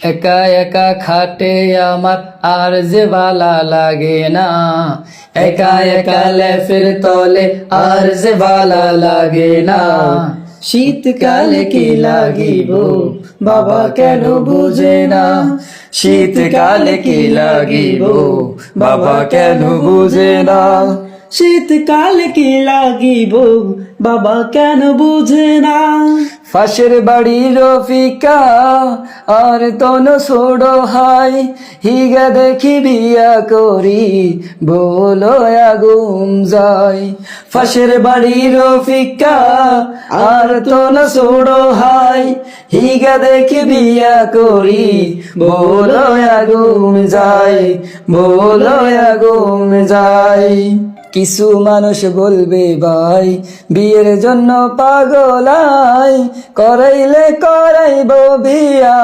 একা একা খাটে আমার আর যে ভালা লাগে না, একা একা লেফের তলে আর যে ভালা লাগে না। শীতকালে কি লাগিব বাবা কেন বুঝে না, শীতকালে কি লাগিব বাবা কেন বুঝে না, শীতকালে কি লাগিব বাবা কেন বুঝে না। পাশের বাড়ি রফিকা আর তন ছোড়ো হাই, হিগা দেখি বিয়া করি বলো আগুন যাই। পাশের বাড়ি রফিকা আর তন ছোড়ো হাই, হিগা দেখি বিয়া করি বলো আগুন যাই, বলো আগুন যাই। কিছু মানুষ বলবে ভাই বিয়ের জন্য পাগলাই, করাইলে করাইব বিয়া।